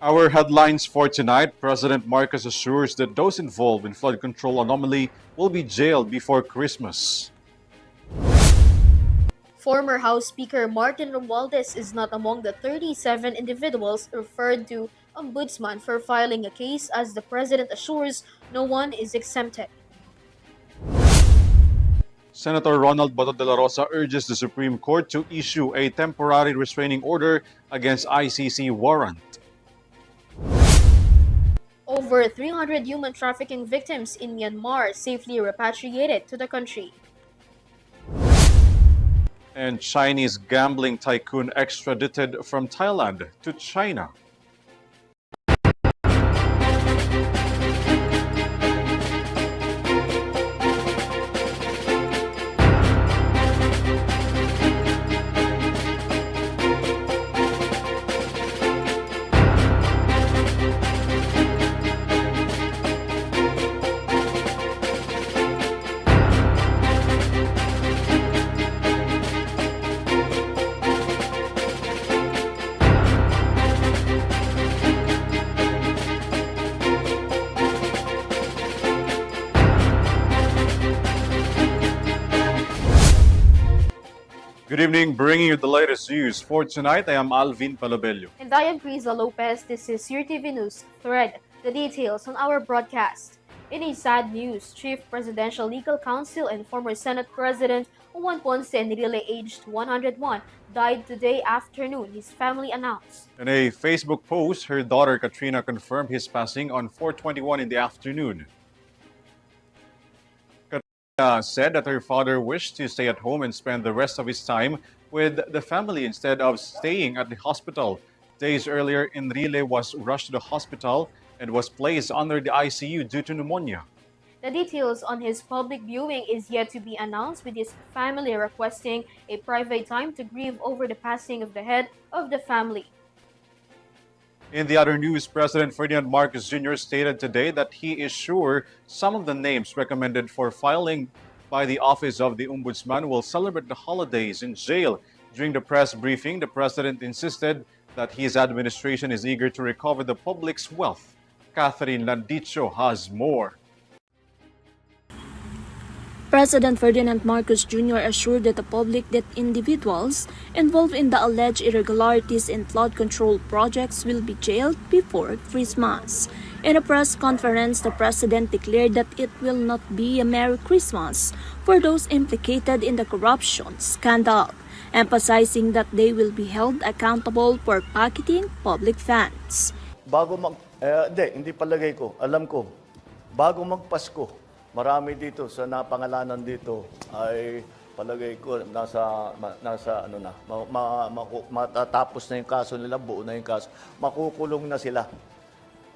Our headlines for tonight: President Marcos assures that those involved in flood control anomaly will be jailed before Christmas. Former House Speaker Martin Romualdez is not among the 37 individuals referred to Ombudsman for filing a case, as the President assures no one is exempted. Senator Ronald Bato de la Rosa urges the Supreme Court to issue a temporary restraining order against ICC warrant. Over 300 human trafficking victims in Myanmar safely repatriated to the country. And Chinese gambling tycoon extradited from Thailand to China. Good evening, bringing you the latest news for tonight. I am ALVIN. And I am KRIZZA Lopez. This is Eurotv News Thread. The details on our broadcast. In a sad news, Chief Presidential Legal Counsel and former Senate President Juan Ponce Enrile, aged 101, died today afternoon, his family announced. In a Facebook post, her daughter Katrina confirmed his passing on 4:21 in the afternoon. Said that her father wished to stay at home and spend the rest of his time with the family instead of staying at the hospital. Days earlier, Enrile was rushed to the hospital and was placed under the ICU due to pneumonia. The details on his public viewing is yet to be announced, with his family requesting a private time to grieve over the passing of the head of the family. In the other news, President Ferdinand Marcos Jr. stated today that he is sure some of the names recommended for filing by the Office of the Ombudsman will celebrate the holidays in jail. During the press briefing, the President insisted that his administration is eager to recover the public's wealth. Catherine Landicho has more. President Ferdinand Marcos Jr. assured the public that individuals involved in the alleged irregularities in flood control projects will be jailed before Christmas. In a press conference, the President declared that it will not be a Merry Christmas for those implicated in the corruption scandal, emphasizing that they will be held accountable for pocketing public funds. Hindi palagay ko, alam ko, bago magpasko, marami dito sa napangalanan dito ay palagay ko nasa matatapos na yung kaso nila, buo na yung kaso. Makukulong na sila.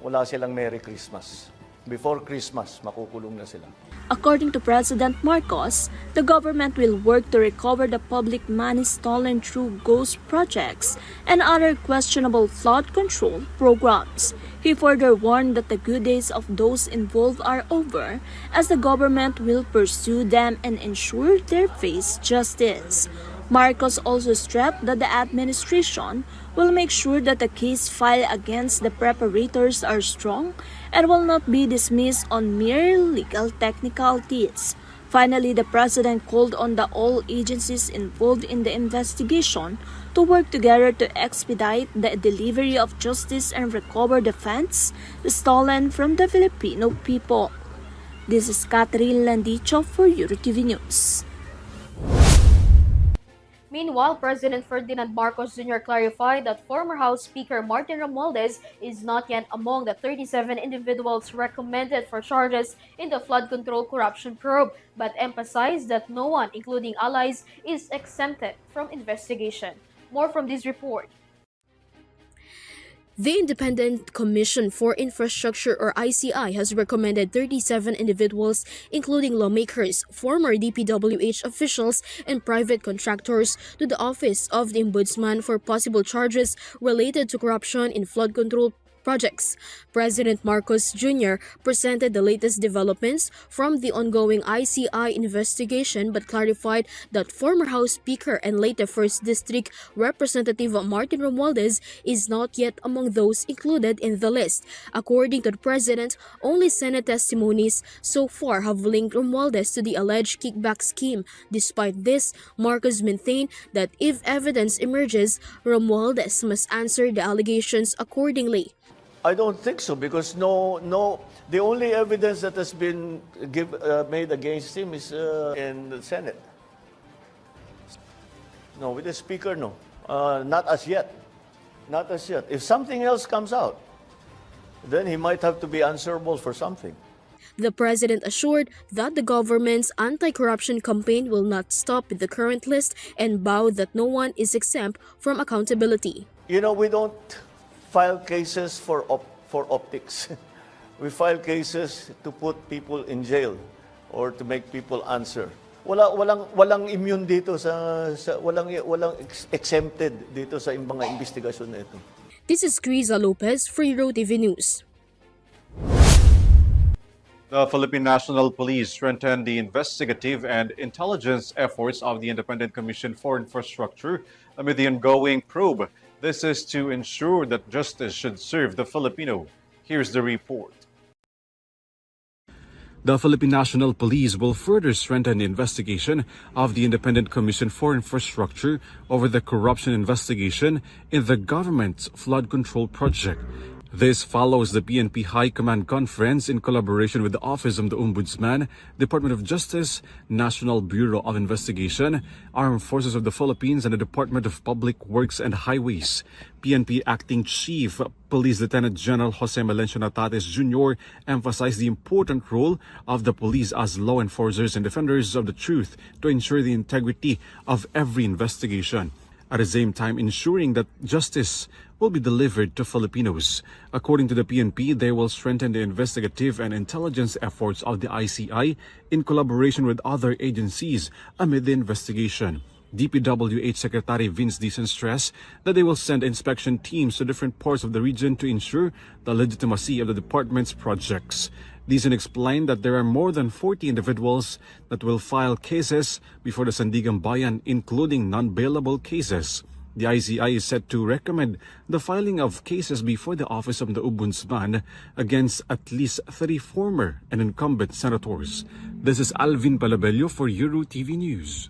Wala silang Merry Christmas. Before Christmas, makukulong na sila. According to President Marcos, the government will work to recover the public money stolen through ghost projects and other questionable flood control programs. He further warned that the good days of those involved are over, as the government will pursue them and ensure they face justice. Marcos also stressed that the administration will make sure that the case filed against the preparators are strong and will not be dismissed on mere legal technicalities. Finally, the President called on all agencies involved in the investigation to work together to expedite the delivery of justice and recover the funds stolen from the Filipino people. This is Catherine Landicho for Eurotv News. Meanwhile, President Ferdinand Marcos Jr. clarified that former House Speaker Martin Romualdez is not yet among the 37 individuals recommended for charges in the flood control corruption probe, but emphasized that no one, including allies, is exempted from investigation. More from this report. The Independent Commission for Infrastructure, or ICI, has recommended 37 individuals, including lawmakers, former DPWH officials, and private contractors, to the Office of the Ombudsman for possible charges related to corruption in flood control projects. President Marcos Jr. presented the latest developments from the ongoing ICI investigation but clarified that former House Speaker and later 1st District Representative Martin Romualdez is not yet among those included in the list. According to the President, only Senate testimonies so far have linked Romualdez to the alleged kickback scheme. Despite this, Marcos maintained that if evidence emerges, Romualdez must answer the allegations accordingly. I don't think so because the only evidence that has been made against him is in the Senate. No, with the Speaker, no. Not as yet. Not as yet. If something else comes out, then he might have to be answerable for something. The President assured that the government's anti-corruption campaign will not stop with the current list and vowed that no one is exempt from accountability. You know, we don't file cases for optics. We file cases to put people in jail or to make people answer. Walang immune dito walang exempted dito sa mga investigasyon na ito. This is KRIZZA Lopez for Eurotv News. The Philippine National Police strengthened the investigative and intelligence efforts of the Independent Commission for Infrastructure amid the ongoing probe. This is to ensure that justice should serve the Filipino. Here's the report. The Philippine National Police will further strengthen the investigation of the Independent Commission for Infrastructure over the corruption investigation in the government's flood control project. This follows the PNP High Command Conference in collaboration with the Office of the Ombudsman, Department of Justice, National Bureau of Investigation, Armed Forces of the Philippines, and the Department of Public Works and Highways. PNP Acting Chief Police Lieutenant General Jose Melencio Natates Jr. emphasized the important role of the police as law enforcers and defenders of the truth to ensure the integrity of every investigation. At the same time, ensuring that justice will be delivered to Filipinos. According to the PNP, they will strengthen the investigative and intelligence efforts of the ICI in collaboration with other agencies amid the investigation. DPWH Secretary Vince Dizon stressed that they will send inspection teams to different parts of the region to ensure the legitimacy of the department's projects. Dizon explained that there are more than 40 individuals that will file cases before the Sandigan Bayan, including non-bailable cases. The ICI is set to recommend the filing of cases before the Office of the Ombudsman against at least 30 former and incumbent senators. This is ALVIN PELOVBELLO for Eurotv News.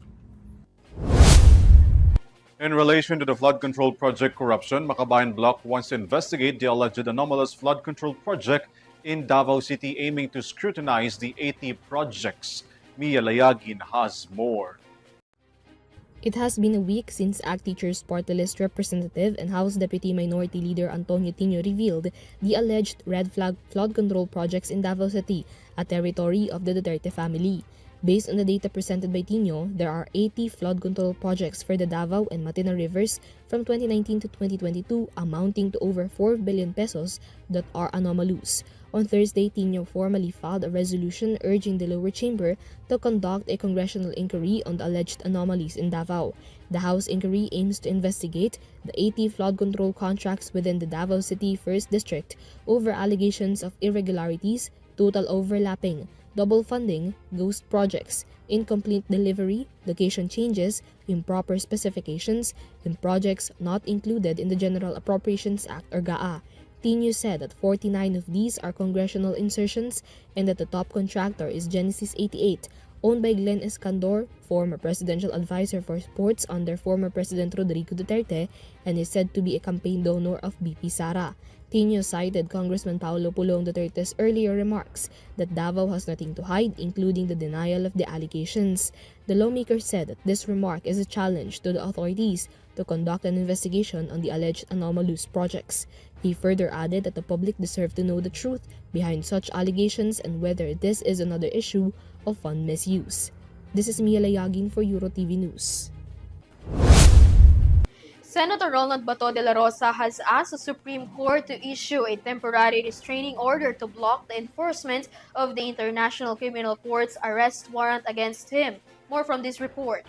In relation to the flood control project corruption, Makabayan Bloc wants to investigate the alleged anomalous flood control project in Davao City, aiming to scrutinize the 80 projects. Mia Layagin has more. It has been a week since ACT Teachers Party List Representative and House Deputy Minority Leader Antonio Tino revealed the alleged red flag flood control projects in Davao City, a territory of the Duterte family. Based on the data presented by Tino, there are 80 flood control projects for the Davao and Matina rivers from 2019 to 2022 amounting to over 4 billion pesos that are anomalous. On Thursday, Tino formally filed a resolution urging the lower chamber to conduct a congressional inquiry on the alleged anomalies in Davao. The House inquiry aims to investigate the 80 flood control contracts within the Davao City 1st District over allegations of irregularities, total overlapping, double funding, ghost projects, incomplete delivery, location changes, improper specifications, and projects not included in the General Appropriations Act or GAA. Tino said that 49 of these are congressional insertions and that the top contractor is Genesis 88, owned by Glenn Escandor, former presidential advisor for sports under former President Rodrigo Duterte, and is said to be a campaign donor of BP Sara. Tino cited Congressman Paulo Pulong Duterte's earlier remarks that Davao has nothing to hide, including the denial of the allegations. The lawmaker said that this remark is a challenge to the authorities to conduct an investigation on the alleged anomalous projects. He further added that the public deserve to know the truth behind such allegations and whether this is another issue of fund misuse. This is Mia Layagin for Eurotv News. Senator Ronald Bato de la Rosa has asked the Supreme Court to issue a temporary restraining order to block the enforcement of the International Criminal Court's arrest warrant against him. More from this report.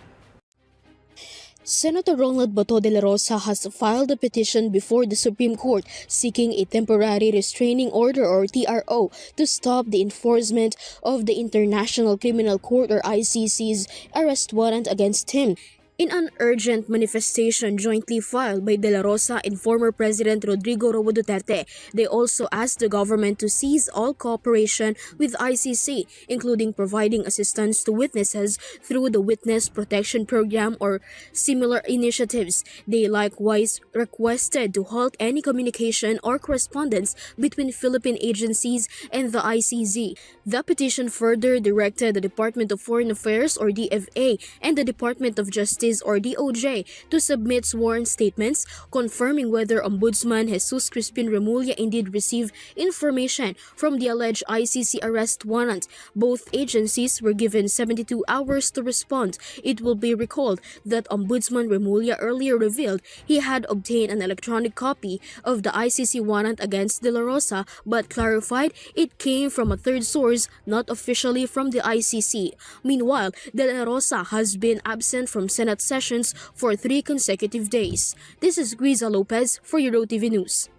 Senator Ronald Bato de la Rosa has filed a petition before the Supreme Court seeking a temporary restraining order or TRO to stop the enforcement of the International Criminal Court or ICC's arrest warrant against him. In an urgent manifestation jointly filed by De La Rosa and former President Rodrigo Roa Duterte, they also asked the government to cease all cooperation with ICC, including providing assistance to witnesses through the Witness Protection Program or similar initiatives. They likewise requested to halt any communication or correspondence between Philippine agencies and the ICC. The petition further directed the Department of Foreign Affairs or DFA and the Department of Justice or DOJ to submit sworn statements confirming whether Ombudsman Jesus Crispin Remulla indeed received information from the alleged ICC arrest warrant. Both agencies were given 72 hours to respond. It will be recalled that Ombudsman Remulla earlier revealed he had obtained an electronic copy of the ICC warrant against De La Rosa but clarified it came from a third source, not officially from the ICC. Meanwhile, De La Rosa has been absent from Senate sessions for 3 consecutive days. This is KRIZZA Lopez for Eurotv News.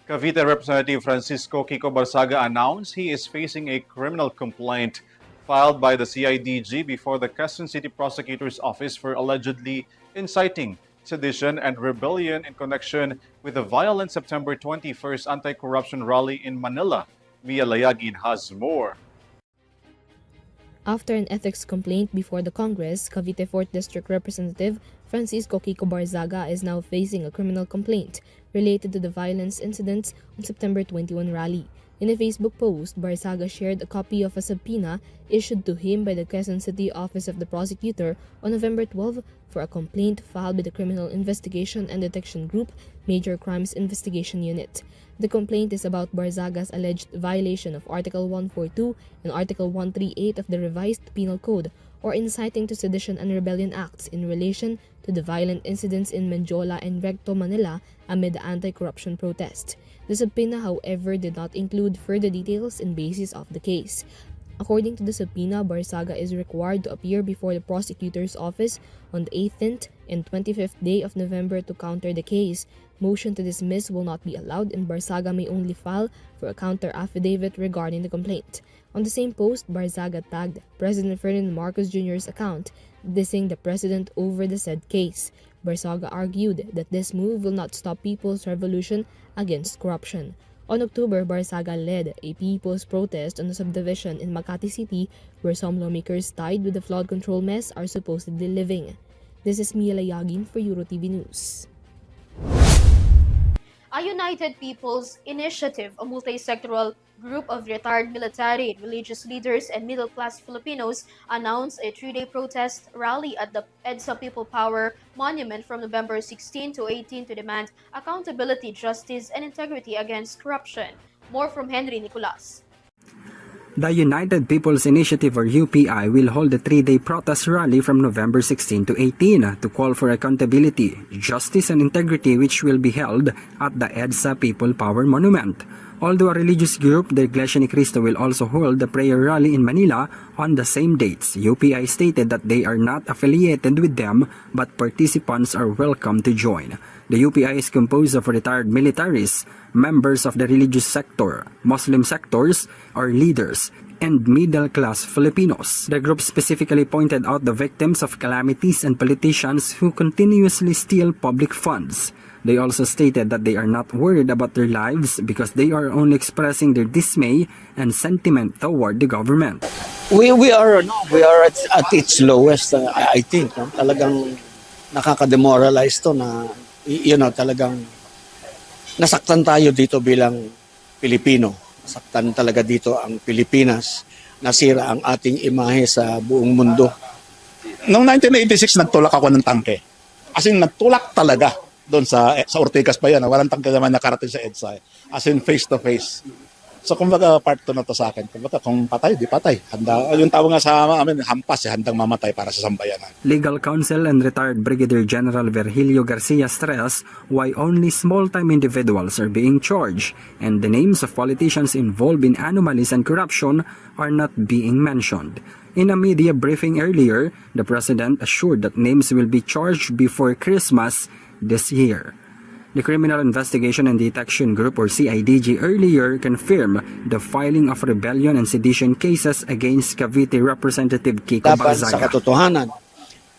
Cavite Representative Francisco Kiko Barsaga announced he is facing a criminal complaint filed by the CIDG before the Quezon City Prosecutor's Office for allegedly inciting sedition and rebellion in connection with the violent September 21st anti-corruption rally in Manila. Mia Layagin has more. After an ethics complaint before the Congress, Cavite 4th District Representative Francisco Kiko Barzaga is now facing a criminal complaint related to the violence incidents on September 21 rally. In a Facebook post, Barzaga shared a copy of a subpoena issued to him by the Quezon City Office of the Prosecutor on November 12 for a complaint filed by the Criminal Investigation and Detection Group Major Crimes Investigation Unit. The complaint is about Barzaga's alleged violation of Article 142 and Article 138 of the Revised Penal Code or inciting to sedition and rebellion acts in relation to the violent incidents in Menjola and Recto, Manila amid the anti-corruption protest. The subpoena, however, did not include further details and basis of the case. According to the subpoena, Barzaga is required to appear before the prosecutor's office on the 18th and 25th day of November to counter the case. Motion to dismiss will not be allowed and Barzaga may only file for a counter affidavit regarding the complaint. On the same post, Barzaga tagged President Ferdinand Marcos Jr.'s account, dissing the president over the said case. Barzaga argued that this move will not stop people's revolution against corruption. On October, Barzaga led a people's protest on a subdivision in Makati City where some lawmakers tied with the flood control mess are supposedly living. This is Mia Layagin for Eurotv News. A United People's Initiative, a multi-sectoral group of retired military, religious leaders, and middle-class Filipinos, announced a 3-day protest rally at the EDSA People Power Monument from November 16 to 18 to demand accountability, justice, and integrity against corruption. More from Henry Nicolas. The United People's Initiative or UPI will hold a 3-day protest rally from November 16 to 18 to call for accountability, justice and integrity, which will be held at the EDSA People Power Monument. Although a religious group, the Iglesia ni Cristo, will also hold the prayer rally in Manila on the same dates, UPI stated that they are not affiliated with them but participants are welcome to join. The UPI is composed of retired militaries, members of the religious sector, Muslim sectors, or leaders, and middle-class Filipinos. The group specifically pointed out the victims of calamities and politicians who continuously steal public funds. They also stated that they are not worried about their lives because they are only expressing their dismay and sentiment toward the government. We are at its lowest, I think. No? Talagang nakaka-demoralize to na, talagang nasaktan tayo dito bilang Pilipino. Nasaktan talaga dito ang Pilipinas. Nasira ang ating imahe sa buong mundo. Noong 1986, nagtulak ako ng tangke. As in, nagtulak talaga. Doon sa Ortigas pa yan, walang tangke naman nakarating sa EDSA. As in, face to face. So kumbaga part 2 na to sa akin. Kumbaga kung patay, di patay. Handa, yung tawag nga sa amin, hampas, handang mamatay para sa sambayanan. Legal counsel and retired Brigadier General Virgilio Garcia stress why only small-time individuals are being charged and the names of politicians involved in anomalies and corruption are not being mentioned. In a media briefing earlier, the president assured that names will be charged before Christmas this year. The Criminal Investigation and Detection Group or CIDG earlier confirmed the filing of rebellion and sedition cases against Cavite Representative Kiko Laban sa Bazaga. katotohanan,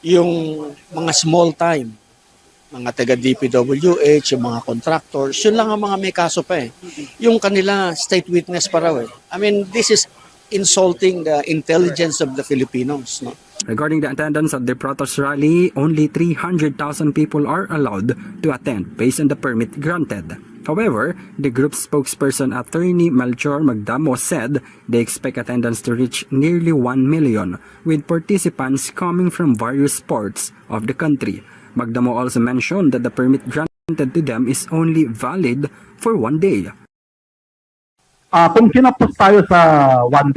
yung mga small time, mga taga DPWH, yung mga contractors, yun lang ang mga may kaso pa eh. Yung kanila state witness pa raw eh. I mean, this is insulting the intelligence of the Filipinos, no? Regarding the attendance at the protest rally, only 300,000 people are allowed to attend based on the permit granted. However, the group's spokesperson Attorney Melchor Magdamo said they expect attendance to reach nearly 1 million, with participants coming from various parts of the country. Magdamo also mentioned that the permit granted to them is only valid for 1 day. Kung kinapos tayo sa one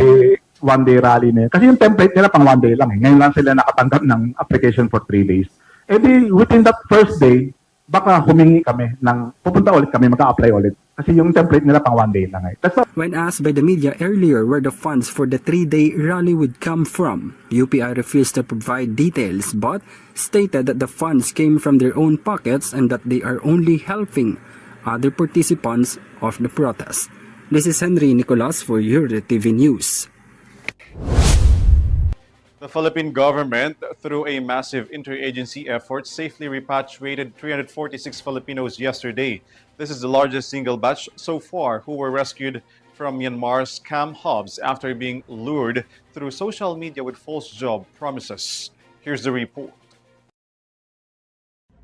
day rally na yun, kasi yung template nila pang 1 day lang eh. Ngayon lang sila nakatanggap ng application for 3 days. Eh di, within that first day, baka humingi kami pupunta ulit kami, mag-a-apply ulit. Kasi yung template nila pang 1 day lang eh. When asked by the media earlier where the funds for the 3-day rally would come from, UPI refused to provide details but stated that the funds came from their own pockets and that they are only helping other participants of the protest. This is Henry Nicolas for Eurotv News. The Philippine government, through a massive interagency effort, safely repatriated 346 Filipinos yesterday. This is the largest single batch so far who were rescued from Myanmar's scam hubs after being lured through social media with false job promises. Here's the report.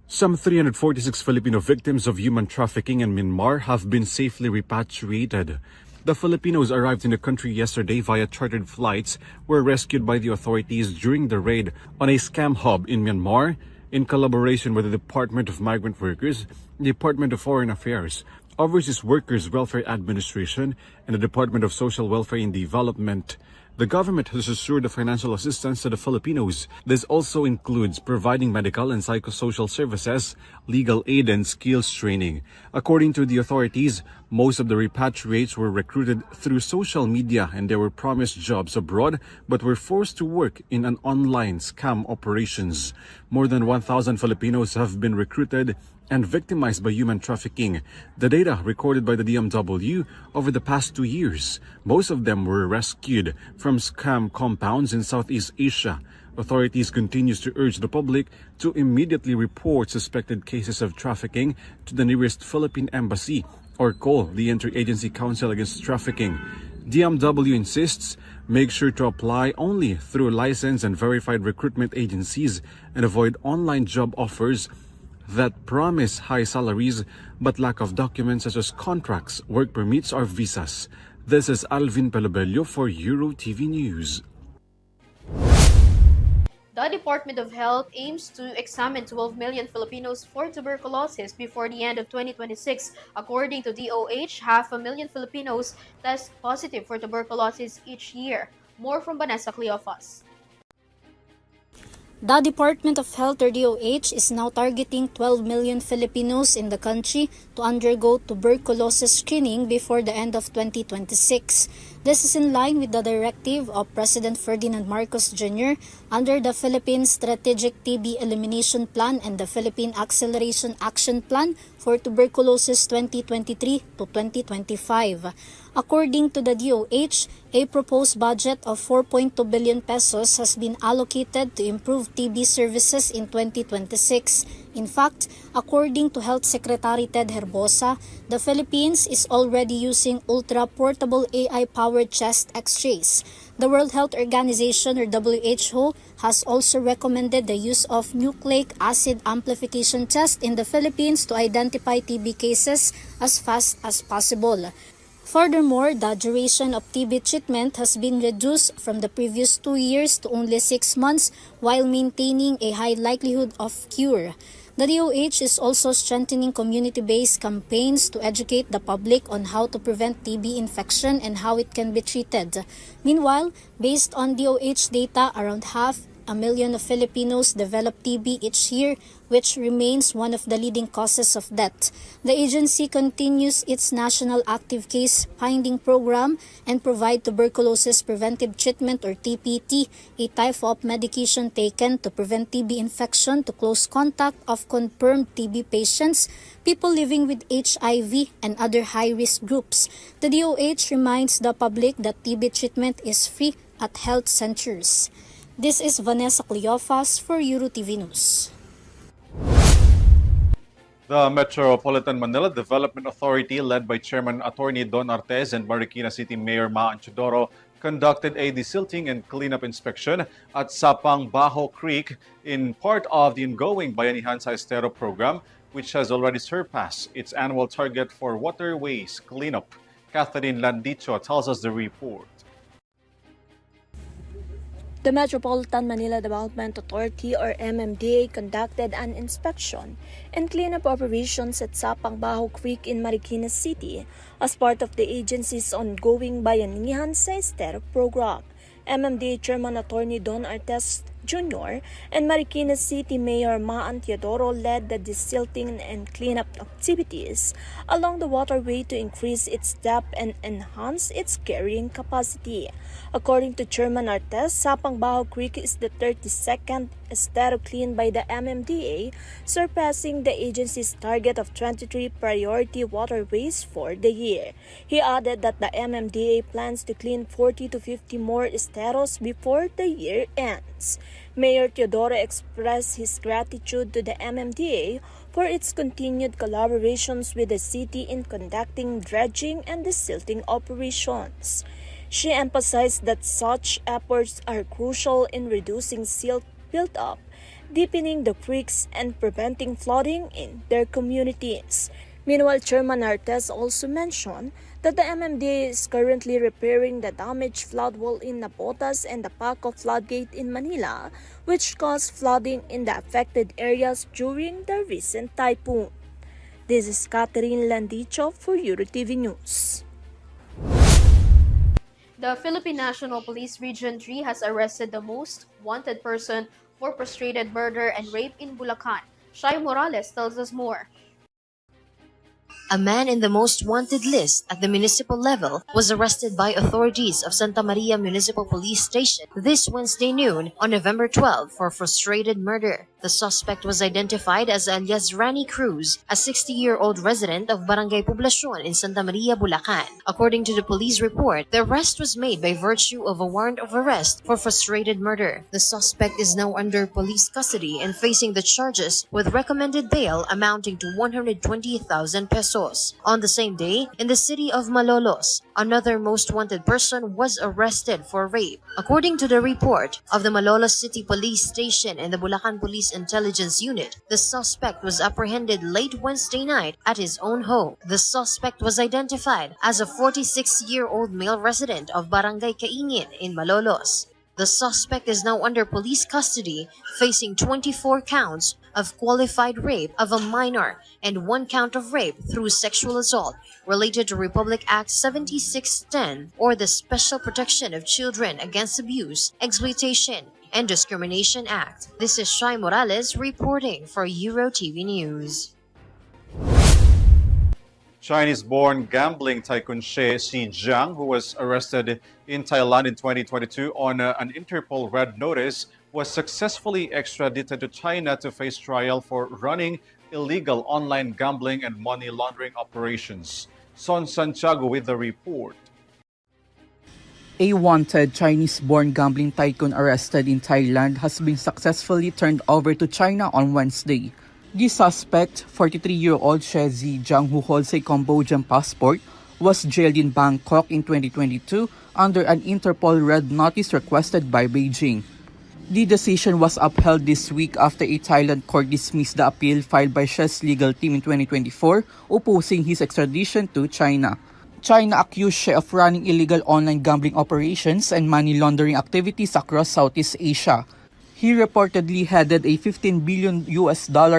Some 346 Filipino victims of human trafficking in Myanmar have been safely repatriated. The Filipinos arrived in the country yesterday via chartered flights, were rescued by the authorities during the raid on a scam hub in Myanmar in collaboration with the Department of Migrant Workers, the Department of Foreign Affairs, Overseas Workers Welfare Administration, and the Department of Social Welfare and Development. The government has assured the financial assistance to the Filipinos. This also includes providing medical and psychosocial services, legal aid, and skills training. According to the authorities, most of the repatriates were recruited through social media and they were promised jobs abroad but were forced to work in an online scam operations. More than 1,000 Filipinos have been recruited and victimized by human trafficking. The data recorded by the DMW over the past 2 years, most of them were rescued from scam compounds in Southeast Asia. Authorities continues to urge the public to immediately report suspected cases of trafficking to the nearest Philippine embassy or call the Interagency Council Against Trafficking. DMW insists make sure to apply only through licensed and verified recruitment agencies and avoid online job offers that promise high salaries but lack of documents such as contracts, work permits, or visas. This is ALVIN PELOVBELLO for Eurotv News. The Department of Health aims to examine 12 million Filipinos for tuberculosis before the end of 2026. According to DOH, 500,000 Filipinos test positive for tuberculosis each year. More from Vanessa Cleofas. The Department of Health or DOH is now targeting 12 million Filipinos in the country to undergo tuberculosis screening before the end of 2026. This is in line with the directive of President Ferdinand Marcos Jr. under the Philippine Strategic TB Elimination Plan and the Philippine Acceleration Action Plan for Tuberculosis 2023 to 2025. According to the DOH, a proposed budget of 4.2 billion pesos has been allocated to improve TB services in 2026. In fact, according to Health Secretary Ted Herbosa, the Philippines is already using ultra-portable AI-powered chest X-rays. The World Health Organization or WHO has also recommended the use of nucleic acid amplification test in the Philippines to identify TB cases as fast as possible. Furthermore, the duration of TB treatment has been reduced from the previous 2 years to only 6 months while maintaining a high likelihood of cure. The DOH is also strengthening community-based campaigns to educate the public on how to prevent TB infection and how it can be treated. Meanwhile, based on DOH data, around 500,000 Filipinos develop TB each year, which remains one of the leading causes of death. The agency continues its National Active Case Finding Program and provide tuberculosis preventive treatment or TPT, a type of medication taken to prevent TB infection to close contact of confirmed TB patients, people living with HIV, and other high-risk groups. The DOH reminds the public that TB treatment is free at health centers. This is Vanessa Cleofas for Eurotv News. The Metropolitan Manila Development Authority, led by Chairman Attorney Don Artez and Marikina City Mayor Maan Chodoro, conducted a desilting and cleanup inspection at Sapang Bajo Creek in part of the ongoing Bayanihan sa Estero program, which has already surpassed its annual target for waterways cleanup. Catherine Landicho tells us the report. The Metropolitan Manila Development Authority or MMDA conducted an inspection and cleanup operations at Sapang Bajo Creek in Marikina City as part of the agency's ongoing Bayanihan sa Estero program. MMDA Chairman Attorney Don Artes Jr. and Marikina City Mayor Maan Teodoro led the desilting and cleanup activities along the waterway to increase its depth and enhance its carrying capacity. According to Chairman Artes, Sapang Bajo Creek is the 32nd estero cleaned by the MMDA, surpassing the agency's target of 23 priority waterways for the year. He added that the MMDA plans to clean 40 to 50 more esteros before the year ends. Mayor Teodoro expressed his gratitude to the MMDA for its continued collaborations with the city in conducting dredging and desilting operations. She emphasized that such efforts are crucial in reducing silt buildup, deepening the creeks, and preventing flooding in their communities. Meanwhile, Chairman Artes also mentioned that the MMDA is currently repairing the damaged flood wall in Napotas and the Paco floodgate in Manila, which caused flooding in the affected areas during the recent typhoon. This is Catherine Landicho for Eurotv News. The Philippine National Police Region 3 has arrested the most wanted person for frustrated murder and rape in Bulacan. Shai Morales tells us more. A man in the most wanted list at the municipal level was arrested by authorities of Santa Maria Municipal Police Station this Wednesday noon on November 12 for frustrated murder. The suspect was identified as alias Rani Cruz, a 60-year-old resident of Barangay Poblacion in Santa Maria, Bulacan. According to the police report, the arrest was made by virtue of a warrant of arrest for frustrated murder. The suspect is now under police custody and facing the charges with recommended bail amounting to 120,000 pesos. On the same day, in the city of Malolos, another most wanted person was arrested for rape. According to the report of the Malolos City Police Station and the Bulacan Police Intelligence Unit, the suspect was apprehended late Wednesday night at his own home. The suspect was identified as a 46-year-old male resident of Barangay Kaingin in Malolos. The suspect is now under police custody, facing 24 counts of qualified rape of a minor and 1 count of rape through sexual assault related to Republic Act 7610 or the Special Protection of Children Against Abuse, Exploitation, and Discrimination Act. This is Shai Morales reporting for Eurotv News. Chinese-born gambling tycoon Xie Jiang, who was arrested in Thailand in 2022 on an Interpol Red Notice, was successfully extradited to China to face trial for running illegal online gambling and money laundering operations. Son Santiago with the report. A wanted Chinese-born gambling tycoon arrested in Thailand has been successfully turned over to China on Wednesday. The suspect, 43-year-old Xie Jiang, who holds a Cambodian passport, was jailed in Bangkok in 2022 under an Interpol Red Notice requested by Beijing. The decision was upheld this week after a Thailand court dismissed the appeal filed by Xie's legal team in 2024 opposing his extradition to China. China accused Xie of running illegal online gambling operations and money laundering activities across Southeast Asia. He reportedly headed a $15 billion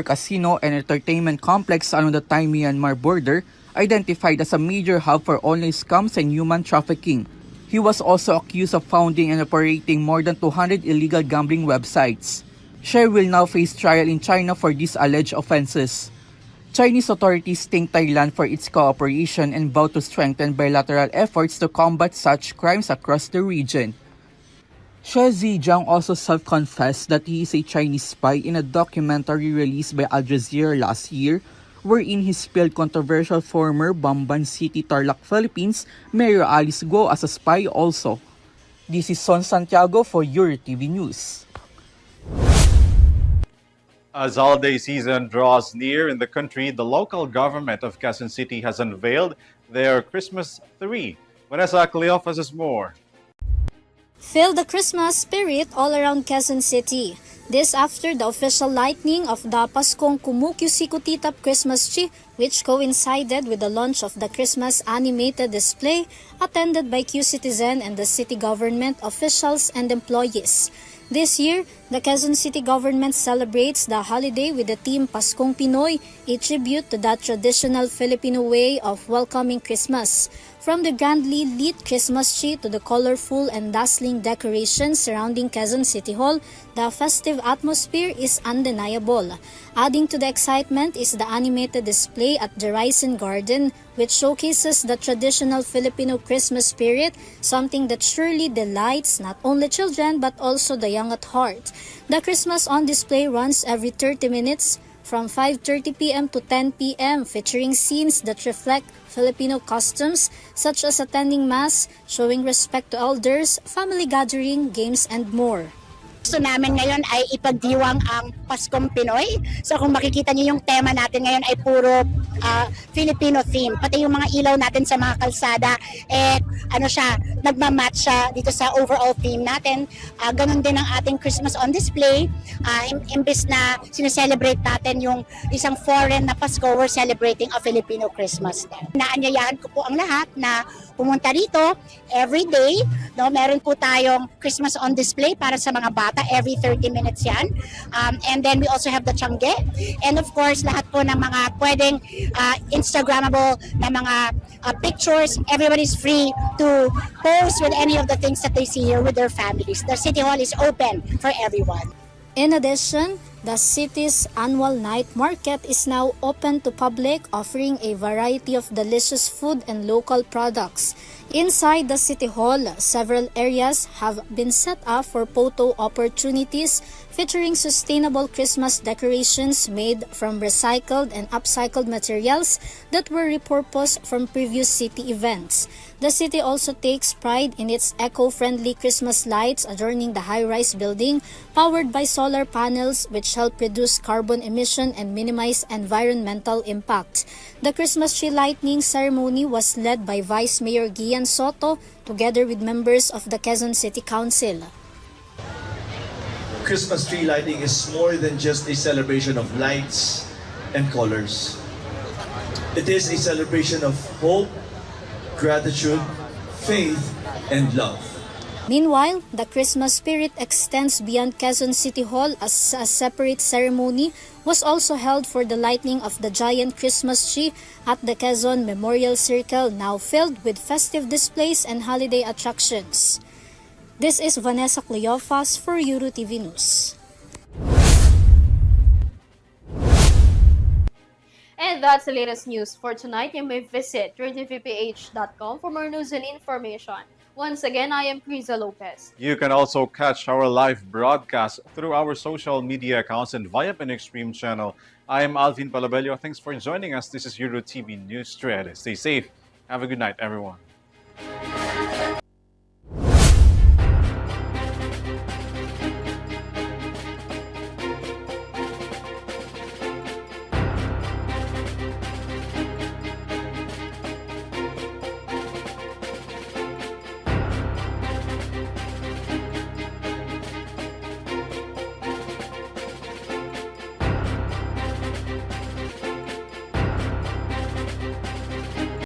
casino and entertainment complex along the Thai-Myanmar border, identified as a major hub for online scams and human trafficking. He was also accused of founding and operating more than 200 illegal gambling websites. She will now face trial in China for these alleged offenses. Chinese authorities thank Thailand for its cooperation and vow to strengthen bilateral efforts to combat such crimes across the region. She Zijiang also self-confessed that he is a Chinese spy in a documentary released by Al Jazeera last year, wherein he spilled controversial former Bamban City, Tarlac, Philippines, Mayor Alice Guo as a spy also. This is Son Santiago for Eurotv News. As holiday season draws near in the country, the local government of Quezon City has unveiled their Christmas tree. Vanessa Cleophas has more. Feel the Christmas spirit all around Quezon City. This after the official lighting of the Paskong Kumukyusikutitap Christmas tree, which coincided with the launch of the Christmas animated display attended by Q Citizen and the city government officials and employees. This year, the Quezon City government celebrates the holiday with the theme Paskong Pinoy, a tribute to that traditional Filipino way of welcoming Christmas. From the grandly lit Christmas tree to the colorful and dazzling decorations surrounding Quezon City Hall, the festive atmosphere is undeniable. Adding to the excitement is the animated display at the Risen Garden, which showcases the traditional Filipino Christmas spirit, something that surely delights not only children but also the young at heart. The Christmas on display runs every 30 minutes from 5:30 p.m. to 10 p.m. featuring scenes that reflect Filipino customs such as attending mass, showing respect to elders, family gathering, games, and more. Gusto namin ngayon ay ipagdiwang ang Paskong Pinoy. So kung makikita niyo yung tema natin ngayon ay puro Filipino theme. Pati yung mga ilaw natin sa mga kalsada, nagmamatch siya dito sa overall theme natin. Ganon din ang ating Christmas on display. Imbes na sineselebrate natin yung isang foreign na Pasko, we're celebrating a Filipino Christmas. Naanyayahan ko po ang lahat na pumunta rito every day. No, meron po tayong Christmas on display para sa mga bata. Every 30 minutes yan. And then we also have the Tiangge. And of course, lahat po ng mga pwedeng Instagrammable na mga pictures. Everybody's free to post with any of the things that they see here with their families. The City Hall is open for everyone. In addition, the city's annual night market is now open to public, offering a variety of delicious food and local products. Inside the City Hall, several areas have been set up for photo opportunities featuring sustainable Christmas decorations made from recycled and upcycled materials that were repurposed from previous city events. The city also takes pride in its eco-friendly Christmas lights adorning the high-rise building, powered by solar panels which help reduce carbon emission and minimize environmental impact. The Christmas tree lighting ceremony was led by Vice Mayor Gian Soto together with members of the Quezon City Council. Christmas tree lighting is more than just a celebration of lights and colors. It is a celebration of hope, gratitude, faith, and love. Meanwhile, the Christmas spirit extends beyond Quezon City Hall as a separate ceremony was also held for the lighting of the giant Christmas tree at the Quezon Memorial Circle, now filled with festive displays and holiday attractions. This is Vanessa Cleophas for Eurotv News. And that's the latest news for tonight. You may visit Eurotvph.com for more news and information. Once again, I am KRIZZA Lopez. You can also catch our live broadcast through our social media accounts and via Pinoy Stream channel. I am ALVIN PELOVBELLO. Thanks for joining us. This is Eurotv News Thread. Stay safe. Have a good night, everyone.